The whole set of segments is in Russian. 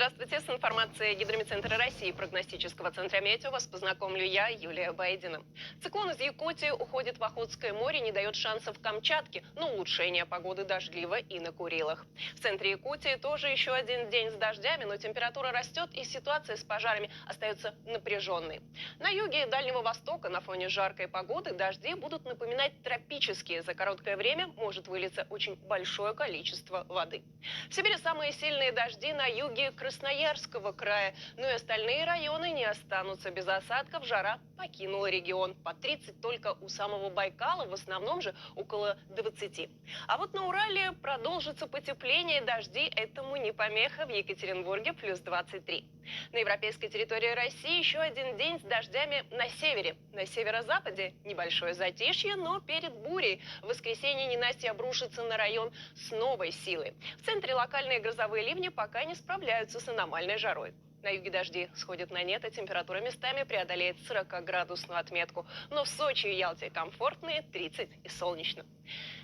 Здравствуйте, с информацией Гидрометцентра России и прогностического центра «Метео» вас познакомлю я, Юлия Байдина. Циклон из Якутии уходит в Охотское море, не дает шансов Камчатке на улучшение погоды дождливо и на Курилах. В центре Якутии тоже еще один день с дождями, но температура растет и ситуация с пожарами остается напряженной. На юге и Дальнего Востока на фоне жаркой погоды дожди будут напоминать тропические. За короткое время может вылиться очень большое количество воды. В Сибири самые сильные дожди на юге Красноярского края, но и остальные районы не останутся без осадков. Жара покинула регион. По 30 только у самого Байкала, в основном же около 20. А вот на Урале продолжится потепление, дожди этому не помеха. В Екатеринбурге плюс 23. На европейской территории России еще один день с дождями на севере. На северо-западе небольшое затишье, но перед бурей в воскресенье ненастье обрушится на район с новой силой. В центре локальные грозовые ливни пока не справляются с аномальной жарой. На юге дожди сходят на нет, а температура местами преодолеет 40-градусную отметку. Но в Сочи и Ялте комфортные 30 и солнечно.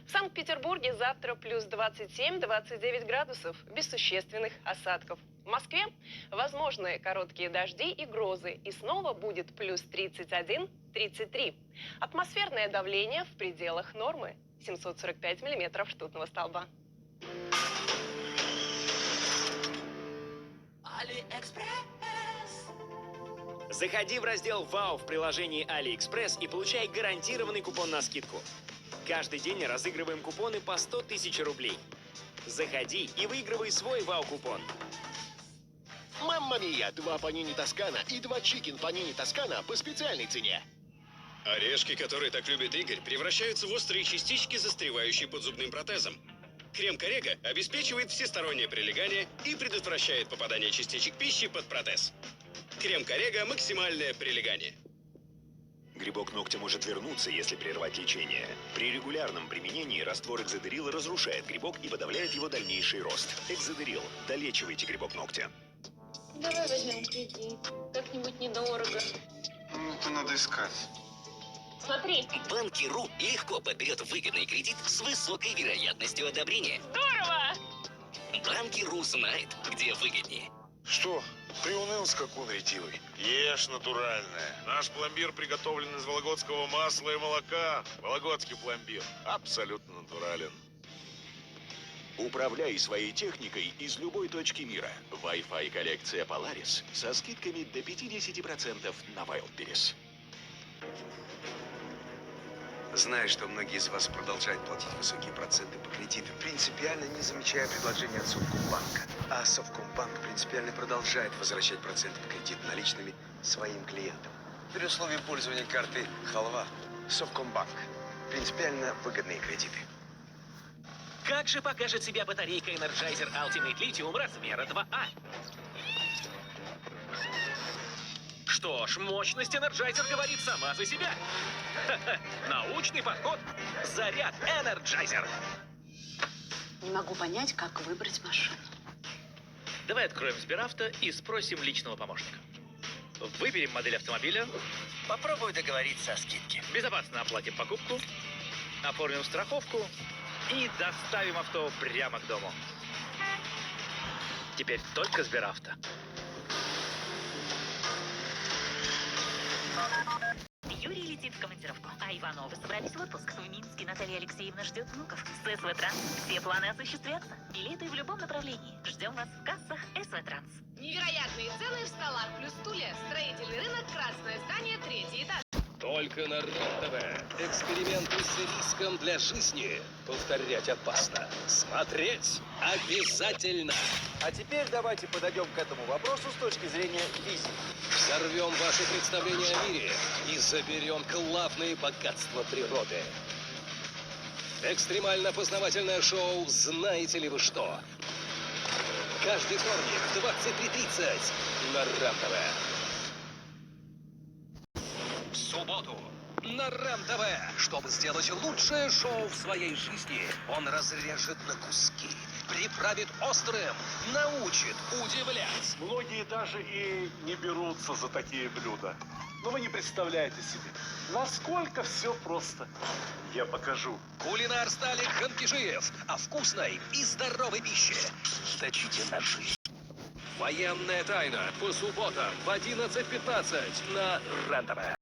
В Санкт-Петербурге завтра плюс 27-29 градусов, без существенных осадков. В Москве возможны короткие дожди и грозы, и снова будет плюс 31-33. Атмосферное давление в пределах нормы. 745 миллиметров ртутного столба. Заходи в раздел «Вау» в приложении AliExpress и получай гарантированный купон на скидку. Каждый день разыгрываем купоны по 100 тысяч рублей. Заходи и выигрывай свой «Вау-купон». Мамма мия! 2 панини Тоскана и 2 чикен панини Тоскана по специальной цене. Орешки, которые так любит Игорь, превращаются в острые частички, застревающие под зубным протезом. Крем Коррега обеспечивает всестороннее прилегание и предотвращает попадание частичек пищи под протез. Крем Коррега – максимальное прилегание. Грибок ногтя может вернуться, если прервать лечение. При регулярном применении раствор экзодерила разрушает грибок и подавляет его дальнейший рост. Экзодерил. Долечивайте грибок ногтя. Давай возьмем кредит. Как-нибудь недорого. Это надо искать. Смотри. Банки.ру легко подберет выгодный кредит с высокой вероятностью одобрения. Здорово! Банки.ру знает, где выгоднее. Что, приуныл скакун ретивый? Ешь натуральное. Наш пломбир приготовлен из вологодского масла и молока. Вологодский пломбир. Абсолютно натурален. Управляй своей техникой из любой точки мира. Wi-Fi коллекция Polaris со скидками до 50% на Wildberries. Знаю, что многие из вас продолжают платить высокие проценты по кредитам, принципиально не замечая предложения от Совкомбанка. А Совкомбанк принципиально продолжает возвращать проценты по кредиту наличными своим клиентам. При условии пользования карты «Халва» Совкомбанк. Принципиально выгодные кредиты. Как же покажет себя батарейка Energizer Ultimate Lithium размера 2А? Что ж, мощность Energizer говорит сама за себя. Научный подход. Заряд Energizer. Не могу понять, как выбрать машину. Давай откроем Сберавто и спросим личного помощника. Выберем модель автомобиля. Попробуй договориться о скидке. Безопасно оплатим покупку. Оформим страховку. И доставим авто прямо к дому. Теперь только Сберавто. Юрий летит в командировку, а Ивановы собрались в отпуск. В Минске Наталья Алексеевна ждет внуков. С СВ Транс все планы осуществятся. Билеты в любом направлении. Ждем вас в кассах СВ Транс. Невероятные цены в столах плюс стулья. Строительный рынок, Красное здание, 3-й этаж. Только на РЕН-ТВ. Эксперименты с риском для жизни. Повторять опасно. Смотреть обязательно. А теперь давайте подойдем к этому вопросу с точки зрения физики. Взорвем ваши представления о мире и заберем главные богатства природы. Экстремально-познавательное шоу «Знаете ли вы что?». Каждый вторник в 23:30 на РЕН-ТВ. В субботу на РЕН-ТВ. Чтобы сделать лучшее шоу в своей жизни, он разрежет на куски, приправит острым, научит удивлять. Многие даже и не берутся за такие блюда. Но вы не представляете себе, насколько все просто. Я покажу. Кулинар Сталик Ханкишиев о вкусной и здоровой пище. Точите ножи. Военная тайна по субботам в 11:15 на РЕН-ТВ.